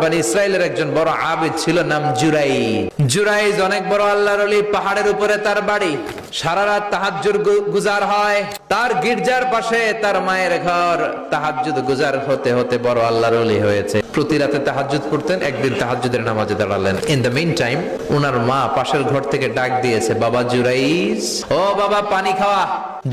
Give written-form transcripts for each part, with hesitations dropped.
বনি ইসরাইলের একজন বড় আবিদ ছিল, নাম জুরাইজ অনেক বড় আল্লাহর ওলি। পাহাড়ের উপরে তার বাড়ি। সারা রাত তাহাজ্জুদ গুজার হয়। তার গির্জার পাশে তার মায়ের ঘর। তাহাজ্জুদ গুজার হতে হতে বড় আল্লাহর ওলি হয়েছে। প্রতি রাতে তাহাজ্জুদ পড়তেন। একদিন তাহাজ্জুদের নামাজে দাঁড়ালেন। ইন দ্য মিন টাইম উনার মা পাশের ঘর থেকে ডাক দিয়েছে, বাবা জুরাইজ, ও বাবা পানি খাওয়া।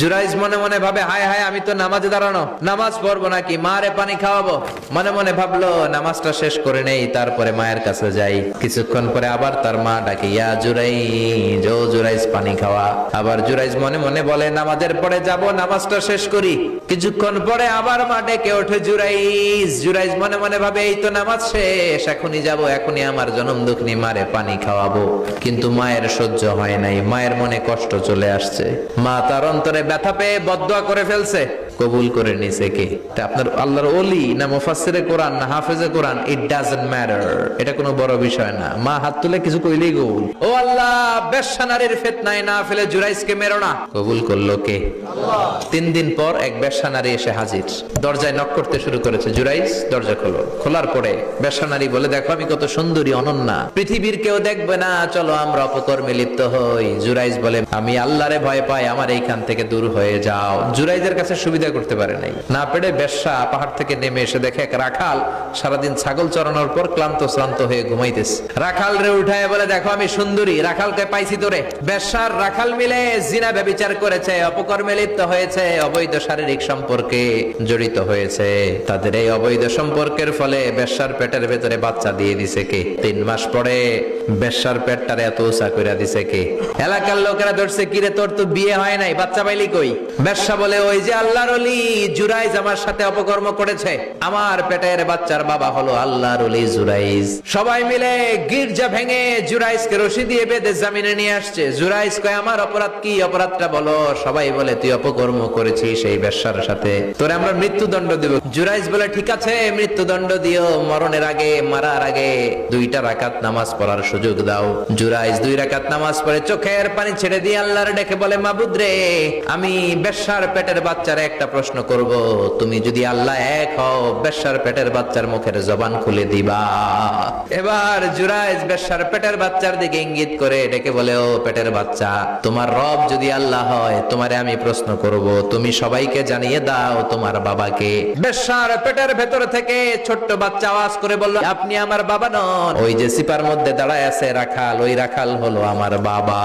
জুরাইজ মনে মনে ভাবে, হায় হায়, আমি তো নামাজে দাঁড়ানো, নামাজ পড়বো নাকি, মারে পানি খাওয়াবো। মনে মনে ভাবলো নামাজটা শেষ করে নেই, তারপরে মায়ের কাছে যাই। কিছুক্ষণ পরে আবার তার মা ডাকে, ইয়া জুরাইজ, ও জুরাইজ পানি খাওয়া। আবার জুরাইজ মনে মনে বলে, নামাজের পরে যাব, নামাজটা শেষ করি। কিছুক্ষণ পরে আবার মা ডেকে ওঠে, জুরাইজ মনে মনে ভাবে, এই তো নামাজ শেষ, এখনই যাব, এখনই আমার জনম দুঃখনি মারে পানি খাওয়াবো। কিন্তু মায়ের সহ্য হয় নাই, মায়ের মনে কষ্ট চলে আসছে। মা তার অন্তরে ব্যথা পেয়ে বদদোয়া করে ফেলছে। কবুল করে নিছে কে? আপনার আল্লাহর ওলি না মুফাসসিরে কোরআন না হাফেজে কোরআন, ইট ডাজন্ট ম্যাটার, এটা কোনো বড় বিষয় না। মা হাত তুলে কিছু কইলেই কবুল। ও আল্লাহ, বেশ্যা নারীর ফিতনায় না ফেলে জুরাইজকে মেরো না। কবুল করলো কে? আল্লাহ। 3 দিন পর এক বেশ্যা নারী এসে হাজির। দরজায় নক করতে শুরু করেছে, জুরাইজ দরজা খোলো। খোলার পরে বেশ্যা নারী বলে, দেখো আমি কত সুন্দরী, অনন্যা, পৃথিবীর কেউ দেখবে না, চলো আমরা অপকর্মে লিপ্ত হই। জুরাইজ বলে, আমি আল্লাহরে ভয় পাই, আমার এইখান থেকে দূর হয়ে যাও। জুরাইজের কাছে সুবিধা করতে পারে নাই, না পেরে বেশ্যা পাহাড় থেকে নেমে এসে দেখে এক রাখাল সারাদিন ছাগল চড়ানোর পর ক্লান্ত শ্রান্ত হয়ে ঘুমাইতেছে। রাখাল রে উঠায় বলে, দেখো আমি সুন্দরী, রাখালকে পাইছি তোরে। বেশ্যার রাখাল মিলে জিনা ব্যভিচার করেছে, অপকর্মে লিপ্ত হয়েছে, অবৈধ শারীরিক সম্পর্কে জড়িত হয়েছে। তাদের এই অবৈধ সম্পর্কের ফলে বেশ্যার পেটের ভেতরে বাচ্চা দিয়ে দিছে কে? 3 মাস পরে বেশ্যার পেটটারে এত উঁচা কইরা দিছে কে? এলাকার লোকেরা ধরছে, কিরে তোর তো বিয়ে হয় নাই, বাচ্চা পাইলি কই? বেশ্যা বলে, ওই যে আল্লাহর ওলি জুরাইজ আমার সাথে অপকর্ম করেছে, আমার পেটের বাচ্চার বাবা হলো আল্লাহর ওলি জুরাইজ। সবাই মিলে গির্জা ভেঙে জুরাইজকে রশি দিয়ে বেঁধে জামিনে নিয়ে আসছে। জুরাইজ কয়, আমার অপরাধ কি? অপরাধটা বলো। সবাই বলে, তুই অপকর্ম করেছিস এই বেশ্যার সাথে, তোরে আমরা মৃত্যুদণ্ড দেব। জুরাইজ বলে, ঠিক আছে মৃত্যুদণ্ড দিও, মরণের আগে, মারার আগে 2 রাকাত নামাজ পড়ার সুযোগ দাও। জুরাইজ 2 রাকাত নামাজ পড়ে চোখের পানি ছেড়ে দিয়ে আল্লাহর ডেকে বলে, মাবুদ রে, আমি বেশ্যার পেটের বাচ্চার একটা প্রশ্ন করব, তুমি যদি আল্লাহ এক হও, বেশ্যার পেটের বাচ্চার মুখের জবান খুলে দিবা। এবার জুরাইজ বেশ্যার পেটের বাচ্চার দিকে ইঙ্গিত করে ডেকে বলে, ও পেটের বাচ্চা, তোমার রব যদি আল্লাহ হয়, তোমারে আমি প্রশ্ন করব, তুমি সবাইকে জানিয়ে দাও তোমার বাবাকে। বেশ্যার পেটের ভেতর থেকে ছোট্ট বাচ্চা আওয়াজ করে বলল, আপনি আমার বাবা নন। ওই যে সিপার মধ্যে দাঁড়ায় আছে রাখাল, ওই রাখাল হলো আমার বাবা।